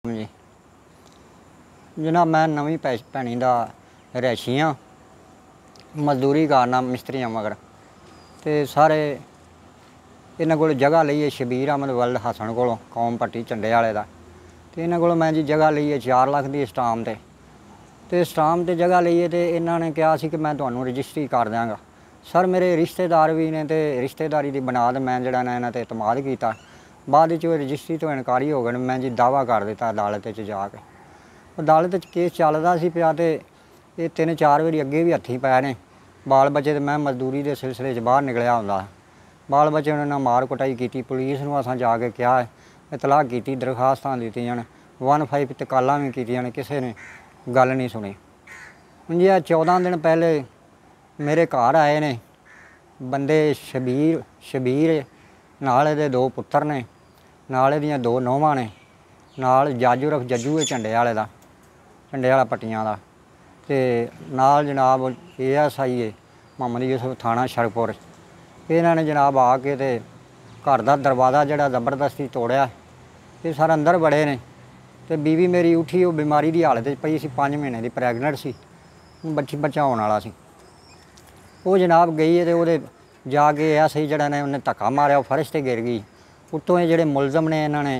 जी जनाब मैं नवीं भैनी का रिहायशी हाँ, मजदूरी करना मिस्त्रियां मगर तो सारे इन्होंने को जगह ली है शबीर अहमद वल्द हसन को कौम पट्टी झंडे वाले का। तो इन्होंने को मैं जी जगह ली है 4 लाख की स्टाम तो स्टाम से जगह ली है। तो इन्होंने कहा कि मैं तुम्हें रजिस्ट्री कर देंगा। सर मेरे रिश्तेदार भी ने तो रिश्तेदारी की बुनियाद मैं जरा इन्होंने एतमाद किया। बाद रजिस्ट्री तो इनकारी हो गए। मैं जी दावा कर दिता अदालत जाके। अदालत केस चलता सी पिया। तो ये 3-4 बारी अगे भी हथी पै ने बाल बच्चे। तो मैं मजदूरी के सिलसिले बाहर निकलिया होंदा। बाल बच्चे उन्होंने मार कुटाई की। पुलिस में असां जाके कहा इतलाह की दरखास्तां दित्तियां 1-5 तकालां भी कीतियां किसी ने गल नहीं सुनी। हुण जी 14 दिन पहले मेरे घर आए ने बंदे शबीर नाल इहदे 2 पुत्तर ने नाल इहदियां 2 नौहां ने नाल जज उर्फ जज्जू झंडे वाले दा झंडे वाला पट्टियां दा ते नाल जनाब ASI मोहम्मद यूसुफ थाना शरकपुर। इन्होंने जनाब आके ते घर का दरवाज़ा जड़ा जबरदस्ती तोड़िया। ये सर अंदर बड़े ने तो बीवी मेरी उठी वो बीमारी की हालत पई सी 5 महीने की प्रैगनेंट सी बच्चा होने वाला सी। वो जनाब गई है तो वो जाके ASI जड़ा ने उन्हें धक्का मारिया फर्श से गिर गई। उत्तों ये जोड़े मुलजम ने इन्होंने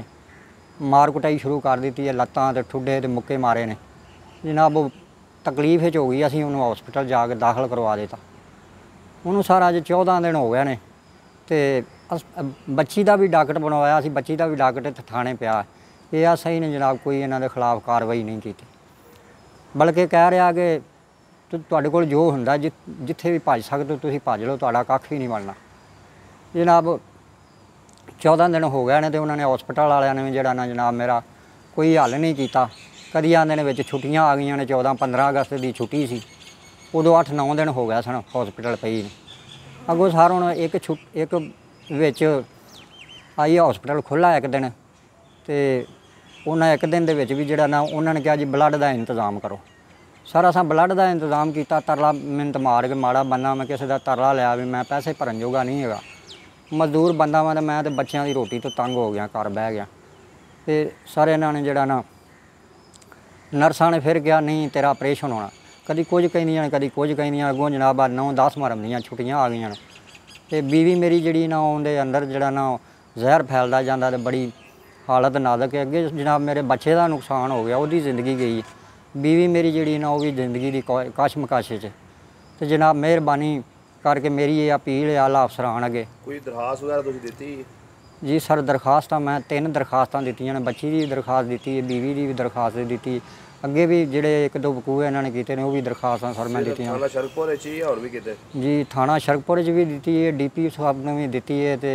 मार कुटाई शुरू कर दी है। लत्तां ते ठुड्डे ते मुक्के मारे ने जनाब। वो तकलीफ हो गई। असीं उन्होंने हॉस्पिटल जाके दाखिल करवा दिता। उन्होंने सर अज 14 दिन हो गए ने तो बच्ची का भी डॉक्टर बनवाया सी। बच्ची का भी डॉक्टर इत्थे थाने पिया। ASI ने जनाब कोई इन्हों के खिलाफ कार्रवाई नहीं की। बल्कि कह रहा कि तुहाडे कोल जो हुंदा जिथे भी भज सकते हो तुसीं भज लो, तुहाडा कख ही नहीं बनना। जनाब 14 दिन हो गए ने तो उन्होंने हॉस्पिटल वालियां ने भी जड़ा ना जनाब मेरा कोई हल नहीं किया। कदी आंदे ने विच छुट्टियां आ गई ने 14-15 अगस्त की छुट्टी सी उदों 8-9 दिन हो गया सन हॉस्पिटल पई ने। अगों सर हुण एक विच आई हॉस्पिटल खुला एक दिन तो उन्हें एक दिन दे विच भी जड़ा ना उन्होंने कहा जी ब्लड का इंतजाम करो। सर असां ब्लड का इंतजाम किया। तरला मिन्नत मार के माड़ा बंदा मैं किसी का तरला लिया भी मैं पैसे भरन जोगा नहीं है। मजदूर बंदा मैं तो बच्चों की रोटी तो तंग हो गया घर बह गया। तो सर इन्होंने जड़ा ना नर्सा ने फिर कहा नहीं तेरा ऑपरेशन होना। कभी कुछ कहिंदियां कभी कुछ कहिंदियां। अगों जनाब 9-10 मरम दियां छुट्टियां आ गई। तो बीवी मेरी जी ना उनके अंदर जड़ा ना जहर फैलता जाता तो बड़ी हालत नाजुक है। अगे जनाब मेरे बच्चे का नुकसान हो गया, उसकी जिंदगी गई। बीवी मेरी जी ना वो भी जिंदगी की कशमकश तो जनाब मेहरबानी करके मेरी ये अपील है आला अफसरान अगे। कोई दरखास्त वगैरह तुसीं दित्ती? जी सर दरखास्त मैं 3 दरखास्तां दित्तियां ने। बच्ची की दरखास्त दी है, बीवी की भी दरखास्त दी। अगे भी जोड़े 1-2 वकूए इन्होंने किए वो भी दरखास्तां सर मैं दी। थाना शरकपुर और भी किते? जी थाना शरकपुर भी दी है, DP साहब ने भी दी है, तो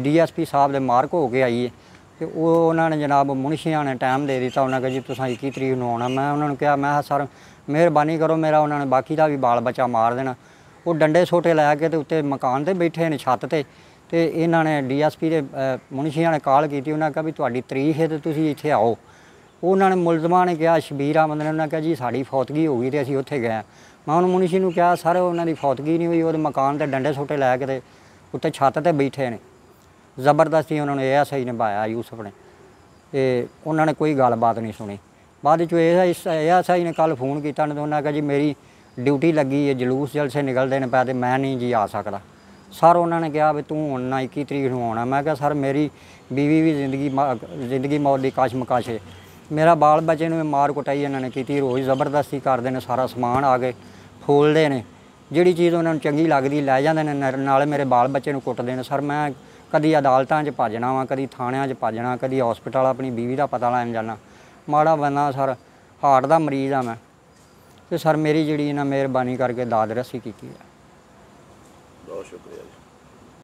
DSP साहब के मार्क हो के आई है। तो उन्होंने जनाब मुंशियां ने टाइम दे दिता। उन्होंने कहा जी तुसां 21 तरीक नूं आउणा। मैं उन्होंने कहा मैं सर मेहरबानी करो मेरा उन्होंने बाकी का भी बाल बच्चा मार देना। वो डंडे सोटे लैके तो उत्ते मकान से बैठे ने छत पर। तो इन्होंने DSP के मुंशियां ने कॉल की। उन्होंने कहा भी तुहाडी तरीक है तो तुसीं इत्थे आओ। उन्होंने मुलजमान ने कहा शबीर अहमद ने उन्होंने कहा जी साड़ी फौतगी हो गई तो असीं उत्थे गए। मैं उन्होंने मुंशी ने कहा सर उन्होंने फौतगी नहीं हुई, वो मकान से डंडे सोटे लैके तो उत्ते छत पर बैठे ने। जबरदस्ती उन्होंने ASI निभाया यूसुफ ने। तो उन्होंने कोई गलबात नहीं सुनी। बाद ASI ने कल फोन किया तो उन्होंने कहा जी मेरी ड्यूटी लगी है, जलूस जलसे निकलते हैं पै तो मैं नहीं जी आ सकता। सर उन्होंने कहा भी तू हुण ना 21 तरीक नूं आउणा। मैं कहा सर मेरी बीवी भी जिंदगी मौत की कशमकश है। मेरा बाल बच्चे ने मार कुटाई इन्होंने की। रोज़ जबरदस्ती करते हैं, सारा समान आ गए फोलते हैं। जिहड़ी चीज़ उन्होंने चंगी लगती लै जाते हैं, नाले मेरे बाल बच्चे को कुटते हैं। सर मैं कभी अदालतां च भजना वा, कभी थाणियां च भजना, कभी हॉस्पिटल अपनी बीवी का पता लैन जाना। माड़ा बंदा सर हार्ट का मरीज़ हाँ मैं। तो सर मेरी जी ना मेहरबानी करके दाद रसी की है। बहुत शुक्रिया।